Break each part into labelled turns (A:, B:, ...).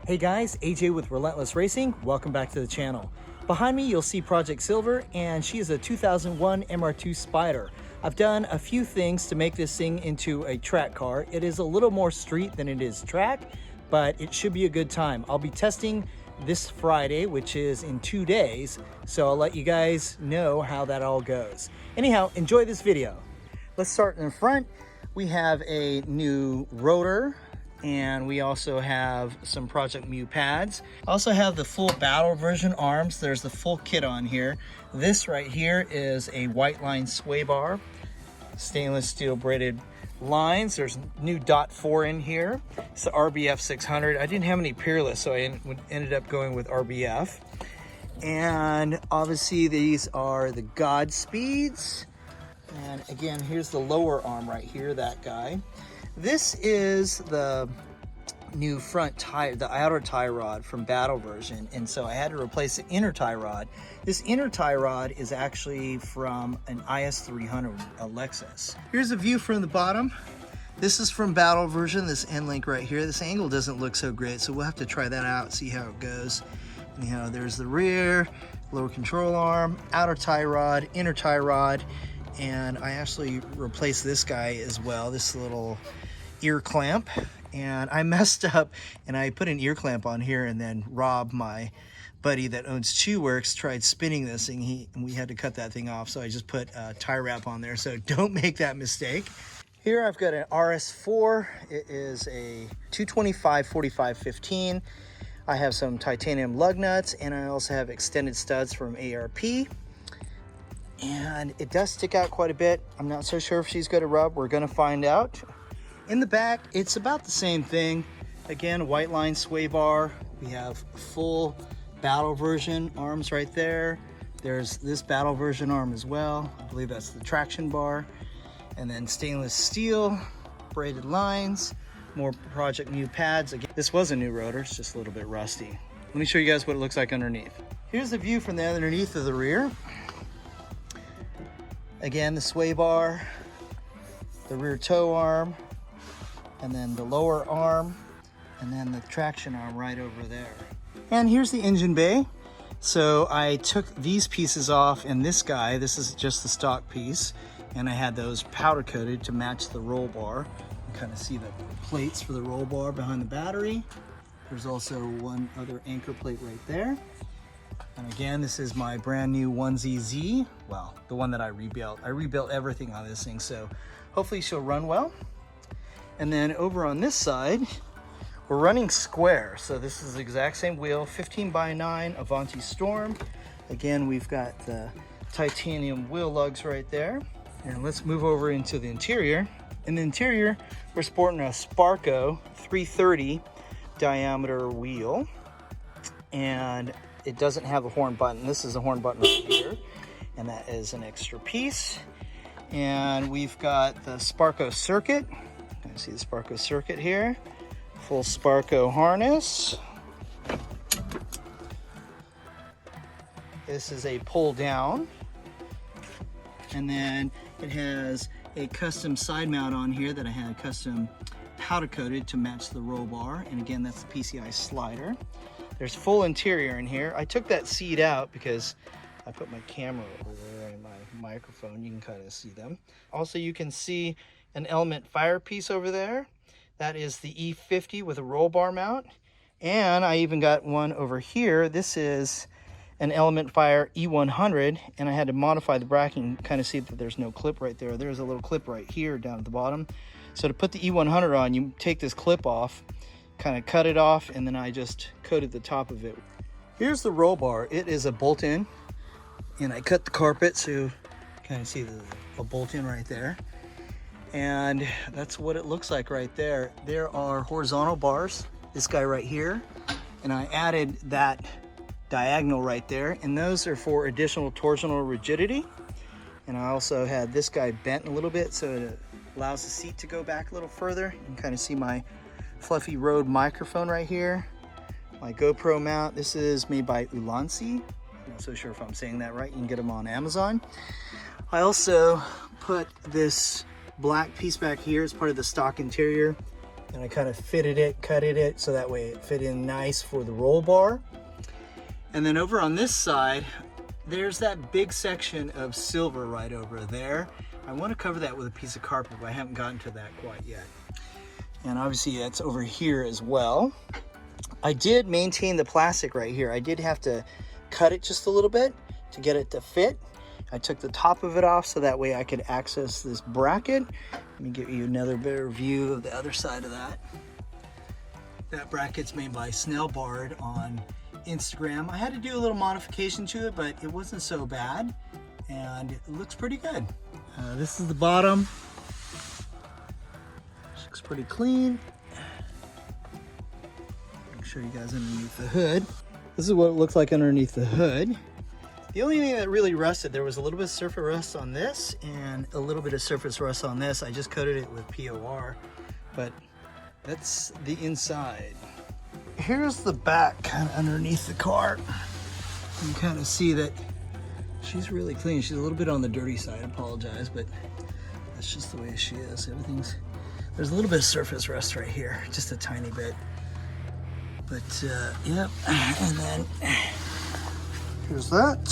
A: Hey guys, AJ with Relentless Racing. Welcome back to the channel. Behind me you'll see Project Silver, and she is a 2001 MR2 Spyder. I've done a few things to make this thing into a track car. It is a little more street than it is track, but it should be a good time. I'll be testing this Friday, which is in 2 days, so I'll let you guys know how that all goes. Anyhow, enjoy this video. Let's start in the front. We have a new rotor, and we also have some Project Mu pads. I also have the full battle version arms. There's the full kit on here. This right here is a white line sway bar, stainless steel braided lines. There's new dot 4 in here. It's the RBF 600. I didn't have any Peerless, so I ended up going with RBF. And obviously these are the Godspeeds. And again, here's the lower arm right here, that guy. This is the new front tie, the outer tie rod from Battle version, and so I had to replace the inner tie rod. This inner tie rod is actually from an IS300, a Lexus. Here's a view from the bottom. This is from Battle version, this end link right here. This angle doesn't look so great, so we'll have to try that out, see how it goes. Anyhow, there's the rear, lower control arm, outer tie rod, inner tie rod, and I actually replaced this guy as well, this little ear clamp. And I messed up and I put an ear clamp on here, and then Rob, my buddy that owns Chew Works, tried spinning this thing and we had to cut that thing off, so I just put a tie wrap on there, so don't make that mistake. Here I've got an RS4. It is a 225/45/15. I have some titanium lug nuts, and I also have extended studs from ARP. And it does stick out quite a bit. I'm not so sure if she's going to rub. We're going to find out. In the back, it's about the same thing. Again, white line sway bar. We have full battle version arms right there. There's this battle version arm as well. I believe that's the traction bar. And then stainless steel, braided lines, more Project Mu pads. Again, this was a new rotor, it's just a little bit rusty. Let me show you guys what it looks like underneath. Here's the view from the underneath of the rear. Again, the sway bar, the rear tow arm, and then the lower arm, and then the traction arm right over there. And here's the engine bay. So I took these pieces off, and this guy, this is just the stock piece, and I had those powder coated to match the roll bar. You can kind of see the plates for the roll bar behind the battery. There's also one other anchor plate right there. And again, this is my brand new 1ZZ. Well, the one that I rebuilt. I rebuilt everything on this thing, so hopefully she'll run well. And then over on this side, we're running square. So this is the exact same wheel, 15x9 Avanti Storm. Again, we've got the titanium wheel lugs right there. And let's move over into the interior. In the interior, we're sporting a Sparco 330 diameter wheel. And it doesn't have a horn button. This is a horn button right here, and that is an extra piece. And we've got the Sparco circuit. You can see the Sparco circuit here. Full Sparco harness. This is a pull down. And then it has a custom side mount on here that I had custom powder coated to match the roll bar. And again, that's the PCI slider. There's full interior in here. I took that seat out because I put my camera over there and my microphone. You can kind of see them. Also, you can see an Element Fire piece over there. That is the E50 with a roll bar mount. And I even got one over here. This is an Element Fire E100, and I had to modify the bracking, kind of see that there's no clip right there. There's a little clip right here down at the bottom. So to put the E100 on, you take this clip off, kind of cut it off, and then I just coated the top of it. Here's the roll bar. It is a bolt-in, and I cut the carpet so you kind of see a bolt-in right there. And that's what it looks like right there. There are horizontal bars, this guy right here, and I added that diagonal right there, and those are for additional torsional rigidity. And I also had this guy bent a little bit so it allows the seat to go back a little further. You can kind of see my Fluffy Rode microphone right here. My GoPro mount, this is made by Ulanzi. I'm not so sure if I'm saying that right. You can get them on Amazon. I also put this black piece back here as part of the stock interior. and I kind of fitted it, cutted it, so that way it fit in nice for the roll bar. And then over on this side, there's that big section of silver right over there. I want to cover that with a piece of carpet, but I haven't gotten to that quite yet. And obviously that's over here as well. I did maintain the plastic right here. I did have to cut it just a little bit to get it to fit. I took the top of it off so that way I could access this bracket. Let me give you another better view of the other side of that. That bracket's made by Snellbard on Instagram. I had to do a little modification to it, but it wasn't so bad, and it looks pretty good. This is the bottom. Looks pretty clean. I'll show you guys underneath the hood. This is what it looks like underneath the hood. The only thing that really rusted, there was a little bit of surface rust on this and a little bit of surface rust on this. I just coated it with POR, but that's the inside. Here's the back kind of underneath the car. You can kind of see that she's really clean. She's a little bit on the dirty side, I apologize, but that's just the way she is. There's a little bit of surface rust right here, just a tiny bit. But yep, and then here's that.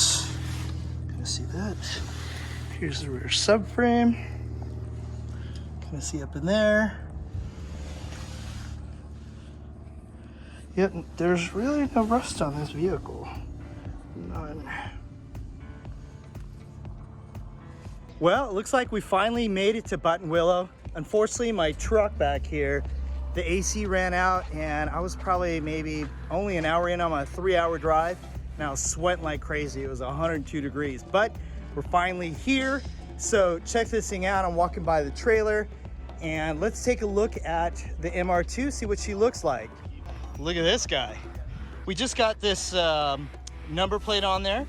A: Kind of see that. Here's the rear subframe. Kind of see up in there. Yep, there's really no rust on this vehicle. None. Well, it looks like we finally made it to Buttonwillow. Unfortunately, my truck back here, the AC ran out, and I was probably maybe only an hour in on my 3-hour drive, and I was sweating like crazy. It was 102 degrees, but we're finally here. So check this thing out. I'm walking by the trailer, and let's take a look at the MR2, see what she looks like. Look at this guy. We just got this number plate on there,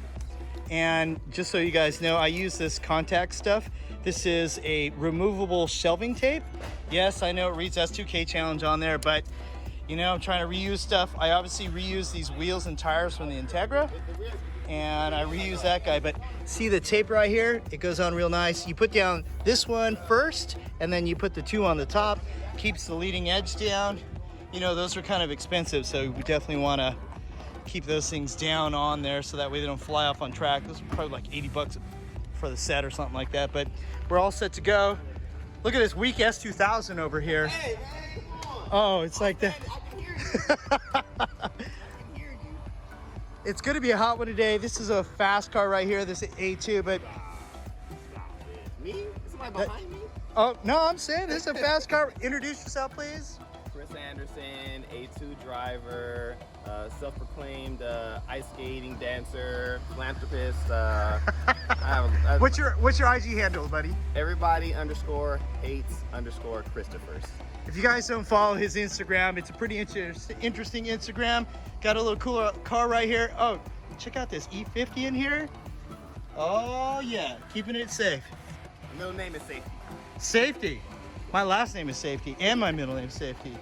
A: and just so you guys know, I use this contact stuff. This is a removable shelving tape. Yes, I know it reads S2K challenge on there, but you know, I'm trying to reuse stuff. I obviously reuse these wheels and tires from the Integra, and I reuse that guy. But see the tape right here? It goes on real nice. You put down this one first, and then you put the two on the top. Keeps the leading edge down. You know, those are kind of expensive, so we definitely want to keep those things down on there so that way they don't fly off on track. Those are probably like 80 bucks for the set or something like that, but we're all set to go. Look at this weak S2000 over here.
B: Hey, come on.
A: Oh, it's like that.
B: I can hear you. I can hear you.
A: It's gonna be a hot one today. This is a fast car right here, this is A2, but
B: Me? Is somebody behind me?
A: oh no, I'm saying this is a fast car. Introduce yourself, please.
C: Chris Anderson, A2 driver, self-proclaimed ice skating dancer, philanthropist.
A: What's your IG handle, buddy?
C: Everybody _ hates _ Christophers.
A: If you guys don't follow his Instagram, it's a pretty interesting Instagram. Got a little cooler car right here. Oh, check out this E50 in here. Oh yeah, keeping it safe.
C: My middle name is Safety.
A: Safety. My last name is Safety, and my middle name is Safety.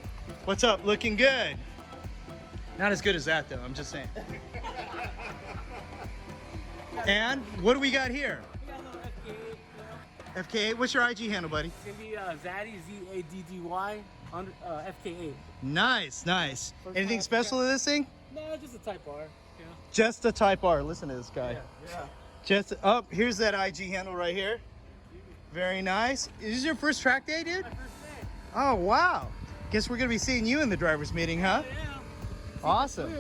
A: What's up? Looking good. Not as good as that, though. I'm just saying. And what do we got here?
D: We got a little FK8.
A: FK8. What's your IG handle, buddy?
D: It's gonna be Zaddy, Z-A-D-D-Y, FK8.
A: Nice, nice. Anything special to this thing?
D: No, just a Type R. You know?
A: Just a Type R. Listen to this guy.
D: Yeah.
A: Just oh, here's that IG handle right here. Very nice. Is this your first track day, dude?
D: My first day.
A: Oh wow. Guess we're gonna be seeing you in the driver's meeting, huh?
D: Yeah.
A: Awesome.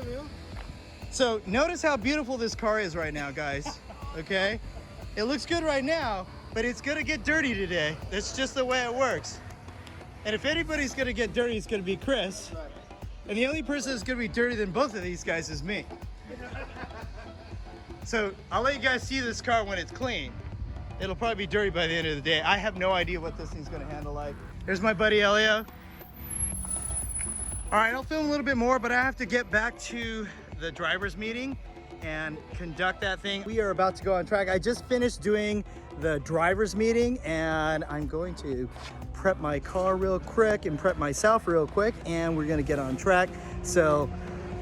A: So notice how beautiful this car is right now, guys. Okay? It looks good right now, but it's gonna get dirty today. That's just the way it works. And if anybody's gonna get dirty, it's gonna be Chris. And the only person that's gonna be dirty than both of these guys is me. So I'll let you guys see this car when it's clean. It'll probably be dirty by the end of the day. I have no idea what this thing's gonna handle like. There's my buddy Elio. All right, I'll film a little bit more, but I have to get back to the driver's meeting and conduct that thing. We are about to go on track. I just finished doing the driver's meeting, and I'm going to prep my car real quick and prep myself real quick, and we're gonna get on track. So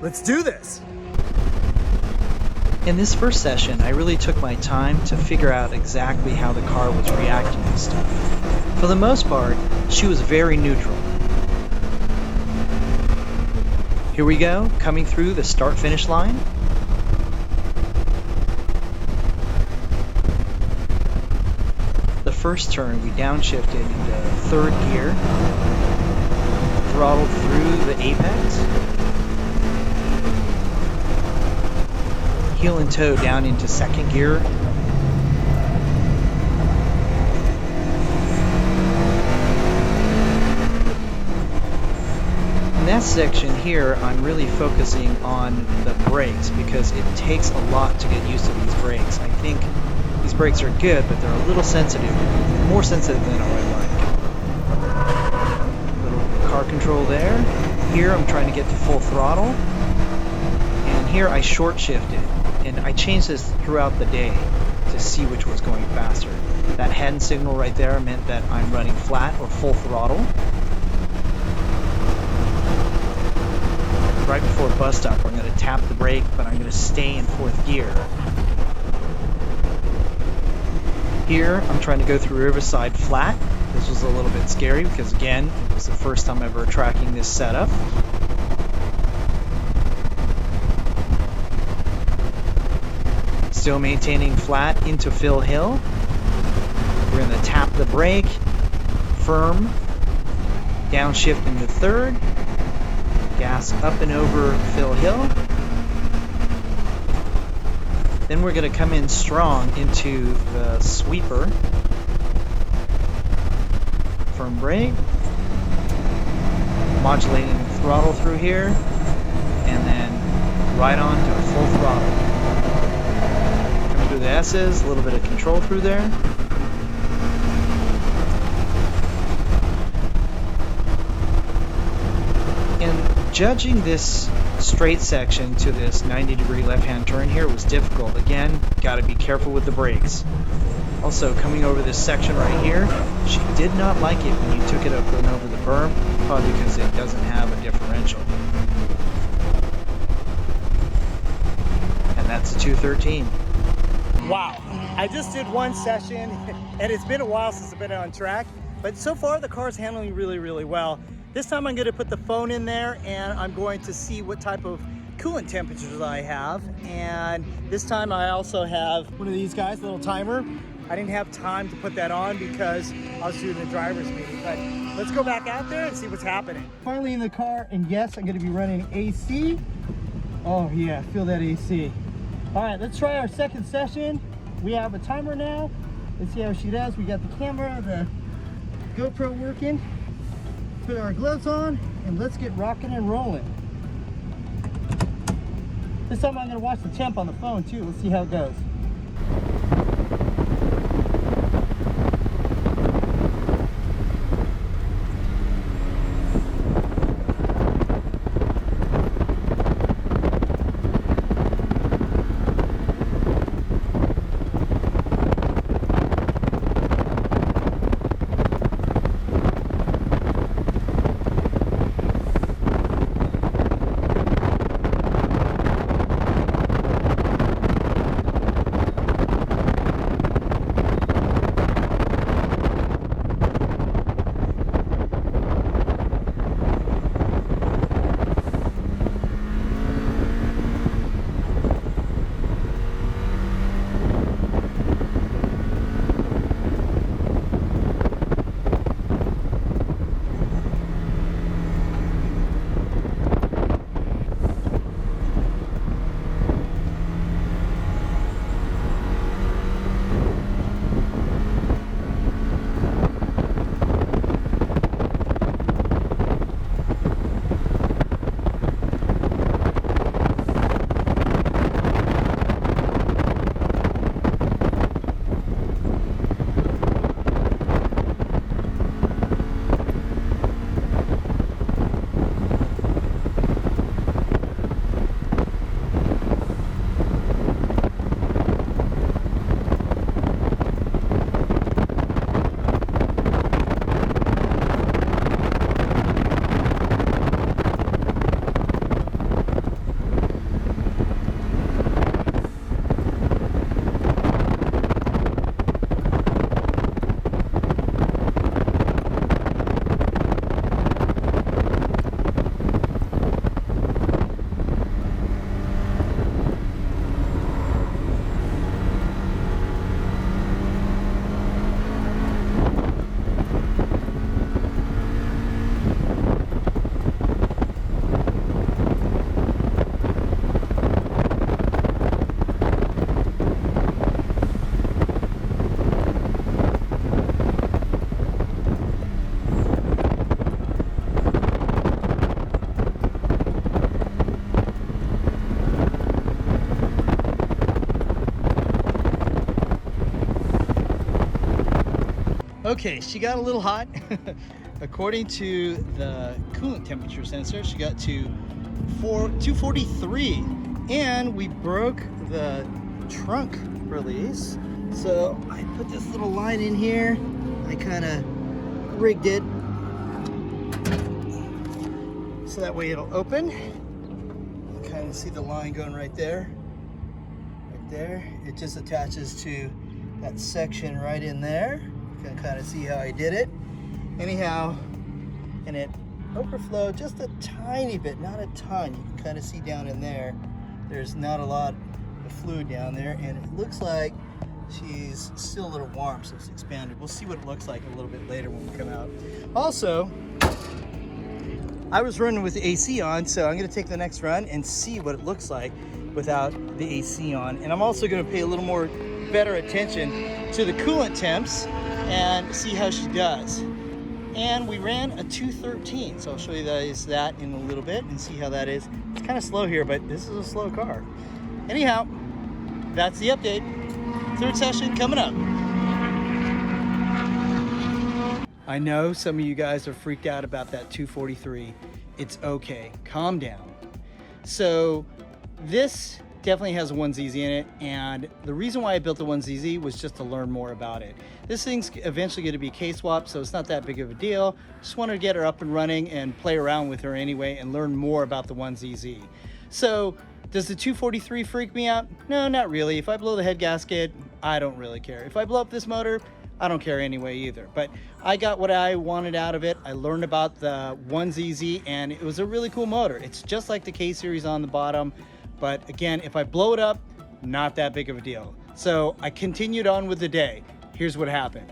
A: let's do this. In this first session, I really took my time to figure out exactly how the car was reacting to stuff. For the most part, she was very neutral. Here we go, coming through the start-finish line. The first turn we downshifted into third gear, throttled through the apex, heel and toe down into second gear. In that section here, I'm really focusing on the brakes because it takes a lot to get used to these brakes. I think these brakes are good, but they're a little sensitive, more sensitive than I would like. Little car control there. Here I'm trying to get to full throttle. And here I short shifted. And I changed this throughout the day to see which was going faster. That hand signal right there meant that I'm running flat or full throttle. Right before bust up, I'm going to tap the brake, but I'm going to stay in fourth gear. Here, I'm trying to go through Riverside flat. This was a little bit scary because, again, it was the first time ever tracking this setup. Still maintaining flat into Phil Hill. We're going to tap the brake, firm, downshift into third, gas up and over Phil Hill. Then we're going to come in strong into the sweeper. Firm brake. Modulating throttle through here. And then right on to a full throttle. Coming through the S's, a little bit of control through there. Judging this straight section to this 90-degree left-hand turn here was difficult. Again, got to be careful with the brakes. Also, coming over this section right here, she did not like it when you took it up and over the berm, probably because it doesn't have a differential. And that's a 213.
E: Wow, I just did one session, and it's been a while since I've been on track, but so far the car's handling really, really well. This time I'm going to put the phone in there and I'm going to see what type of coolant temperatures I have. And this time I also have one of these guys, a little timer. I didn't have time to put that on because I was doing the driver's meeting. But let's go back out there and see what's happening. Finally in the car, and yes, I'm going to be running AC. Oh yeah, feel that AC. All right, let's try our second session. We have a timer now. Let's see how she does. We got the camera, the GoPro working. Put our gloves on and let's get rocking and rolling. This time I'm going to watch the temp on the phone too. Let's see how it goes. Okay, she got a little hot. According to the coolant temperature sensor, she got to 243, and we broke the trunk release. So I put this little line in here. I kind of rigged it so that way it'll open. You kind of see the line going right there. Right there. It just attaches to that section right in there. You can kind of see how I did it. Anyhow, and it overflowed just a tiny bit, not a ton. You can kind of see down in there, there's not a lot of fluid down there, and it looks like she's still a little warm, so it's expanded. We'll see what it looks like a little bit later when we come out. Also, I was running with the AC on, so I'm gonna take the next run and see what it looks like without the AC on. And I'm also gonna pay a little more better attention to the coolant temps and see how she does. And we ran a 213, so I'll show you guys that in a little bit and see how that is. It's kind of slow here, but this is a slow car. Anyhow, that's the update. Third session coming up. I know some of you guys are freaked out about that 243. It's okay, calm down. So this definitely has a 1ZZ in it, and the reason why I built the 1ZZ was just to learn more about it. This thing's eventually going to be K-swap, so it's not that big of a deal. Just wanted to get her up and running and play around with her anyway and learn more about the 1ZZ. So does the 243 freak me out? No, not really. If I blow the head gasket, I don't really care. If I blow up this motor, I don't care anyway either. But I got what I wanted out of it. I learned about the 1ZZ, and it was a really cool motor. It's just like the K-series on the bottom. But again, if I blow it up, not that big of a deal. So I continued on with the day. Here's what happened.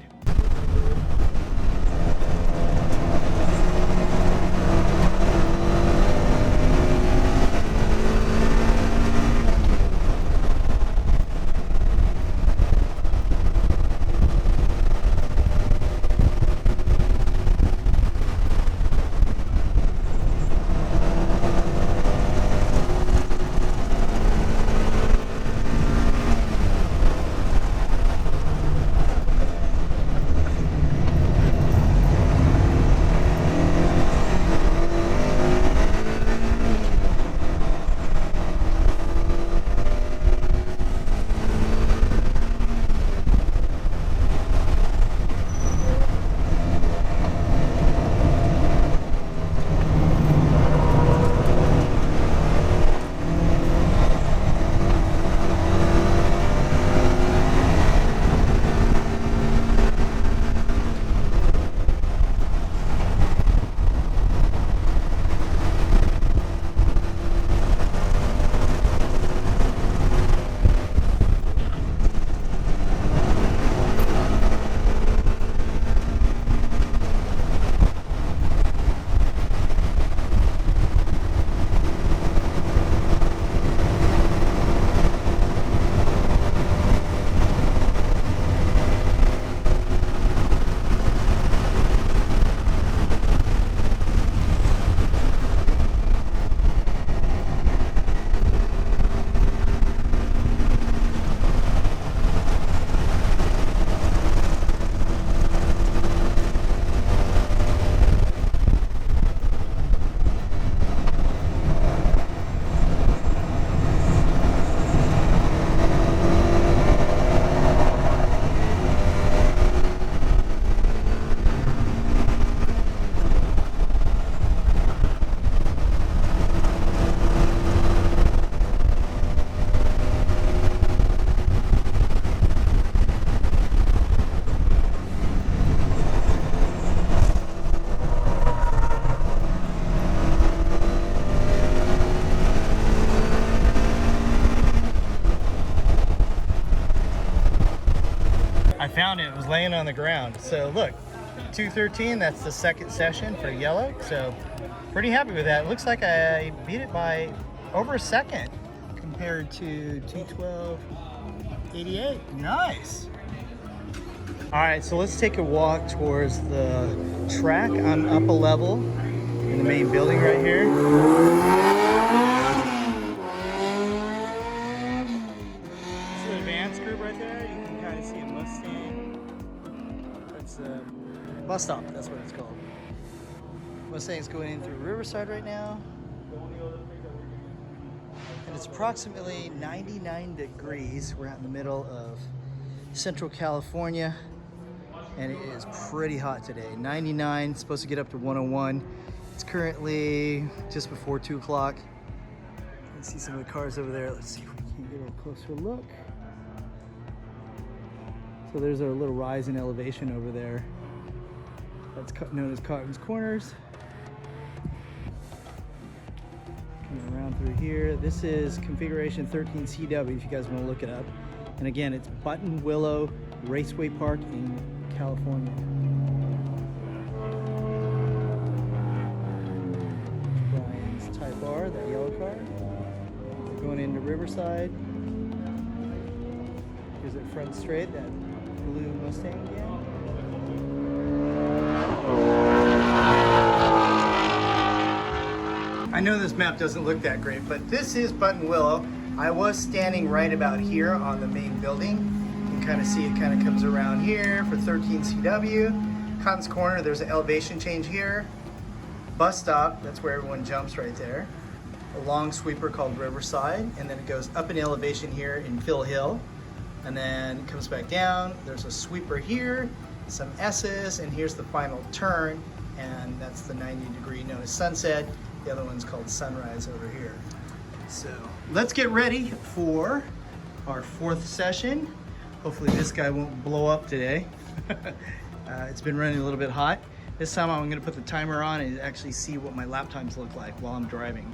E: Found it was laying on the ground. So look, 213, that's the second session for yellow. So pretty happy with that. It looks like I beat it by over a second compared to 212.88. Nice. All right, so let's take a walk towards the track. I'm up a level in the main building right here. This is the advanced group right there. You can kind of see a Mustang. That's
A: Bus stop, that's what it's called. Mustang's going in through Riverside right now. And it's approximately 99 degrees. We're out in the middle of Central California. And it is pretty hot today. 99, supposed to get up to 101. It's currently just before 2 o'clock. You can see some of the cars over there. Let's see if we can get a closer look. So there's our little rise in elevation over there. That's known as Cotton's Corners. Coming around through here. This is configuration 13CW if you guys want to look it up. And again, it's Buttonwillow Raceway Park in California. Brian's Type R, that yellow car. We're going into Riverside. Here's it front straight, that blue Mustang again. I know this map doesn't look that great, but this is Buttonwillow. I was standing right about here on the main building. You can kind of see it kind of comes around here for 13CW. Cotton's Corner, there's an elevation change here. Bus stop, that's where everyone jumps right there. A long sweeper called Riverside, and then it goes up in elevation here in Phil Hill. And then it comes back down. There's a sweeper here, some S's, and here's the final turn. And that's the 90-degree known as Sunset. The other one's called Sunrise over here. So let's get ready for our 4th session. Hopefully this guy won't blow up today. It's been running a little bit hot. This time I'm gonna put the timer on and actually see what my lap times look like while I'm driving.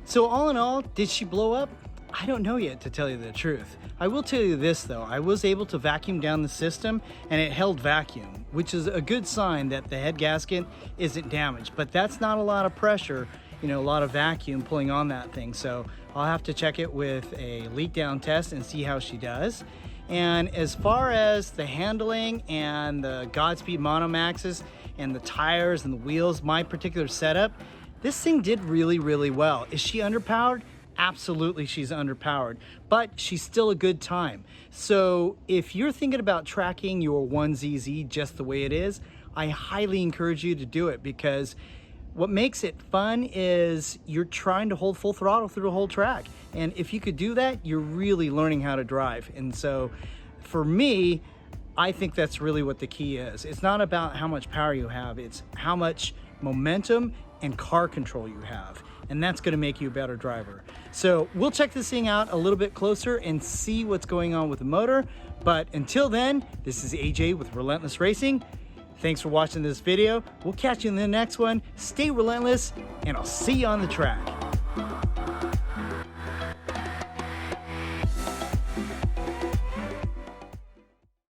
A: So all in all, did she blow up? I don't know yet, to tell you the truth. I will tell you this though, I was able to vacuum down the system and it held vacuum, which is a good sign that the head gasket isn't damaged, but that's not a lot of pressure, you know, a lot of vacuum pulling on that thing. So I'll have to check it with a leak down test and see how she does. And as far as the handling and the Godspeed Monomaxes and the tires and the wheels, my particular setup, this thing did really, really well. Is she underpowered? Absolutely, she's underpowered, but she's still a good time. So if you're thinking about tracking your 1ZZ just the way it is, I highly encourage you to do it, because what makes it fun is you're trying to hold full throttle through the whole track. And if you could do that, you're really learning how to drive. And so for me, I think that's really what the key is. It's not about how much power you have, it's how much momentum and car control you have. And that's gonna make you a better driver. So we'll check this thing out a little bit closer and see what's going on with the motor. But until then, this is AJ with Relentless Racing. Thanks for watching this video. We'll catch you in the next one. Stay relentless, and I'll see you on the track.